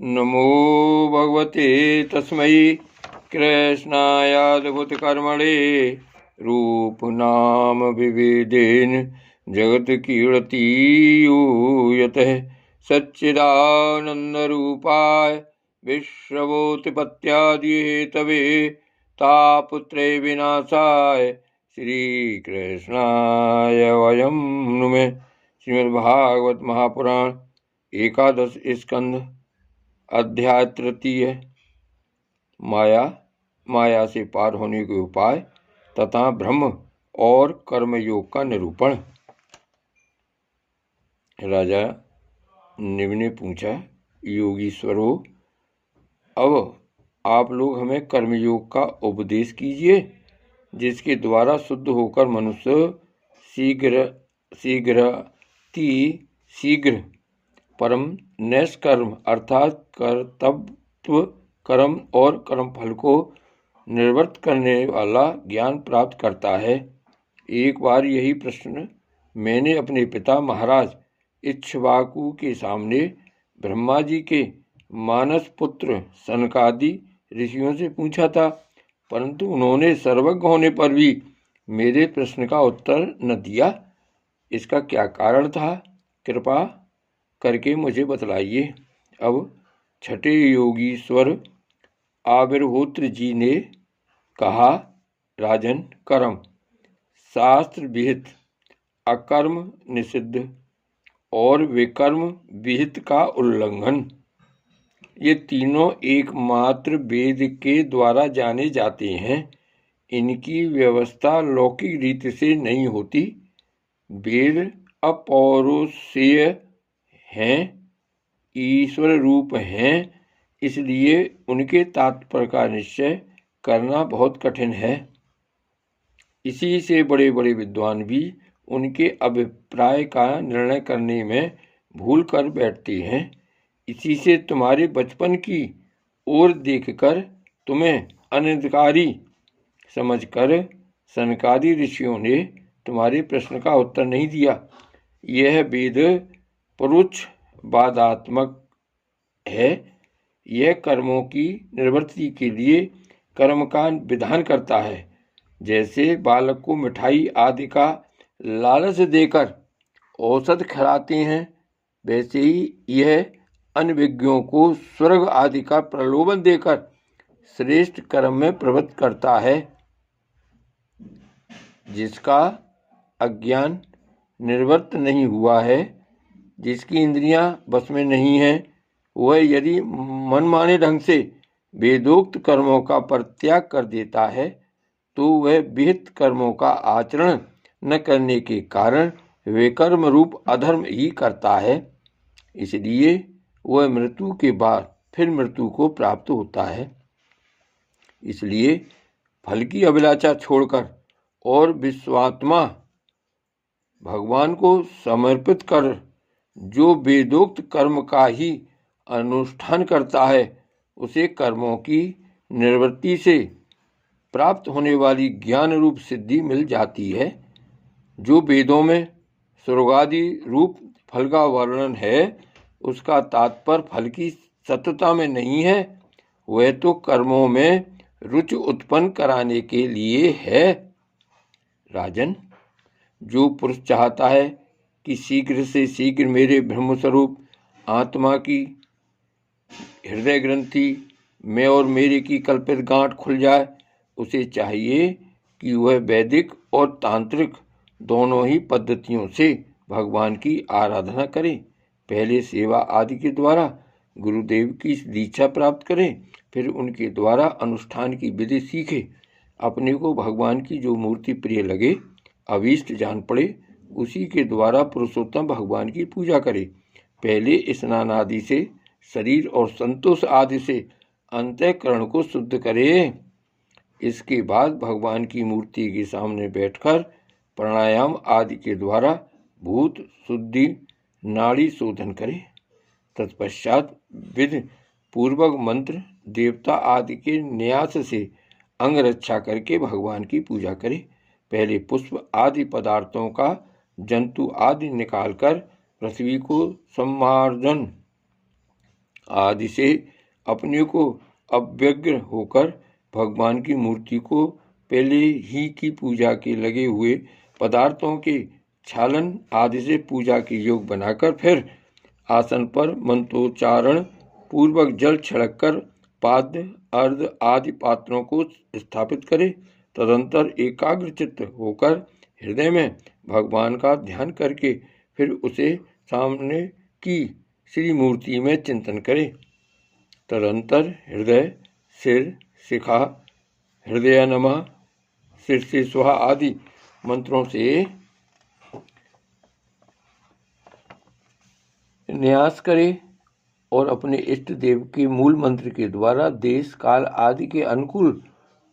नमो भगवते तस्मै कृष्णायाद्भुतकर्मणे रूपनाम विविधेन जगत्कीर्ति यूयतः सच्चिदानन्दरूपाय विश्वोत्पत्त्यादिहेतवे तापुत्रे विनाशाय श्रीकृष्णाय वयं नुमः। श्रीमद्भागवत महापुराण एकादश स्कंध अध्याय तृतीय माया से पार होने के उपाय तथा ब्रह्म और कर्मयोग का निरूपण। राजा निव ने पूछा, योगीश्वरों, अब आप लोग हमें कर्मयोग का उपदेश कीजिए, जिसके द्वारा शुद्ध होकर मनुष्य शीघ्र परम नैष्कर्म अर्थात कर्तव्य कर्म और कर्मफल को निर्वर्त करने वाला ज्ञान प्राप्त करता है। एक बार यही प्रश्न मैंने अपने पिता महाराज इक्ष्वाकु के सामने ब्रह्मा जी के मानस पुत्र सनकादि ऋषियों से पूछा था, परंतु उन्होंने सर्वज्ञ होने पर भी मेरे प्रश्न का उत्तर न दिया। इसका क्या कारण था? कृपा करके मुझे बतलाइए। अब छठे योगीश्वर आविर्होत्र जी ने कहा, राजन, कर्म शास्त्र विहित, अकर्म निषिद्ध और विकर्म विहित का उल्लंघन, ये तीनों एकमात्र वेद के द्वारा जाने जाते हैं। इनकी व्यवस्था लौकिक रीति से नहीं होती। वेद अपौरुषेय हैं, ईश्वर रूप हैं, इसलिए उनके तात्पर्य का निश्चय करना बहुत कठिन है। इसी से बड़े बड़े विद्वान भी उनके अभिप्राय का निर्णय करने में भूल कर बैठते हैं। इसी से तुम्हारे बचपन की ओर देखकर तुम्हें अनधिकारी समझकर सनकादि ऋषियों ने तुम्हारे प्रश्न का उत्तर नहीं दिया। यह वेद परोक्षवादात्मक है। यह कर्मों की निवृत्ति के लिए कर्म का विधान करता है। जैसे बालक को मिठाई आदि का लालच देकर औषध खिलाते हैं, वैसे ही यह अनभिज्ञों को स्वर्ग आदि का प्रलोभन देकर श्रेष्ठ कर्म में प्रवृत्त करता है। जिसका अज्ञान निवृत्त नहीं हुआ है, जिसकी इंद्रियां बस में नहीं हैं, वह यदि मनमाने ढंग से वेदोक्त कर्मों का परित्याग कर देता है, तो वह विहित कर्मों का आचरण न करने के कारण विकर्म रूप अधर्म ही करता है। इसलिए वह मृत्यु के बाद फिर मृत्यु को प्राप्त होता है। इसलिए फल की अभिलाषा छोड़कर और विश्वात्मा भगवान को समर्पित कर जो वेदोक्त कर्म का ही अनुष्ठान करता है, उसे कर्मों की निवृत्ति से प्राप्त होने वाली ज्ञान रूप सिद्धि मिल जाती है। जो वेदों में स्वर्गादि रूप फल का वर्णन है, उसका तात्पर्य फल की सत्यता में नहीं है, वह तो कर्मों में रुचि उत्पन्न कराने के लिए है। राजन, जो पुरुष चाहता है कि शीघ्र से शीघ्र मेरे ब्रह्मस्वरूप आत्मा की हृदय ग्रंथि में और मेरे की कल्पित गांठ खुल जाए, उसे चाहिए कि वह वैदिक और तांत्रिक दोनों ही पद्धतियों से भगवान की आराधना करे। पहले सेवा आदि के द्वारा गुरुदेव की दीक्षा प्राप्त करे, फिर उनके द्वारा अनुष्ठान की विधि सीखे। अपने को भगवान की जो मूर्ति प्रिय लगे, अभीष्ट जान पड़े, उसी के द्वारा पुरुषोत्तम भगवान की पूजा करे। पहले स्नान आदि से शरीर और संतोष आदि से अंतःकरण को शुद्ध करे। इसके बाद भगवान की मूर्ति के सामने बैठकर प्राणायाम आदि के द्वारा भूत शुद्धि नाड़ी शोधन करे। तत्पश्चात विधि पूर्वक मंत्र देवता आदि के न्यास से अंग रक्षा करके भगवान की पूजा करे। पहले पुष्प आदि पदार्थों का जंतु आदि निकालकर पृथ्वी को सम्मार्जन आदि से अपने को अव्यग्र होकर भगवान की मूर्ति को पहले ही की पूजा के लगे हुए पदार्थों के छालन आदि से पूजा के योग बनाकर फिर आसन पर मंत्रोच्चारण पूर्वक जल छिड़ककर पाद्य अर्ध आदि पात्रों को स्थापित करे। तदंतर एकाग्रचित्त होकर हृदय में भगवान का ध्यान करके फिर उसे सामने की श्री मूर्ति में चिंतन करे। तदंतर हृदय, सिर, शिखा, हृदय नमः, सिर से स्वाहा आदि मंत्रों से न्यास करे और अपने इष्ट देव के मूल मंत्र के द्वारा देश काल आदि के अनुकूल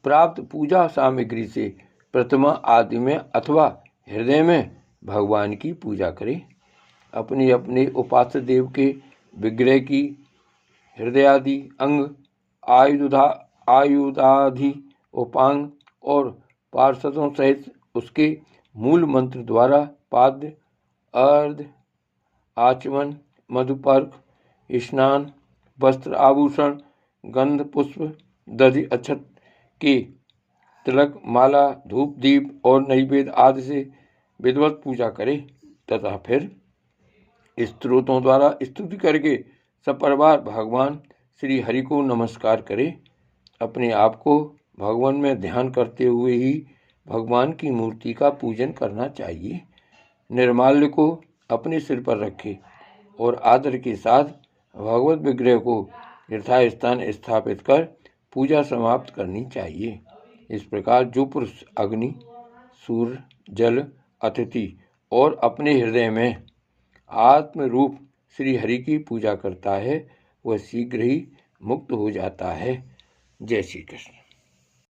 प्राप्त पूजा सामग्री से प्रतिमा आदि में अथवा हृदय में भगवान की पूजा करे। अपने अपने उपास्य देव के विग्रह की हृदयादि अंग, आयुधादि उपांग और पार्षदों सहित उसके मूल मंत्र द्वारा पाद्य, अर्ध, आचमन, मधुपर्क, स्नान, वस्त्र आभूषण, गंध पुष्प, दधि अक्षत के तिलक, माला, धूप, दीप और नैवेद्य आदि से विधिवत पूजा करे तथा फिर स्तोत्रों द्वारा स्तुति करके सपरिवार भगवान श्री हरि को नमस्कार करे। अपने आप को भगवान में ध्यान करते हुए ही भगवान की मूर्ति का पूजन करना चाहिए। निर्माल्य को अपने सिर पर रखे और आदर के साथ भगवत विग्रह को यथास्थान स्थापित कर पूजा समाप्त करनी चाहिए। इस प्रकार जो पुरुष अग्नि, सूर्य, जल, अतिथि और अपने हृदय में आत्म रूप श्री हरि की पूजा करता है वह शीघ्र ही मुक्त हो जाता है। जय श्री कृष्ण।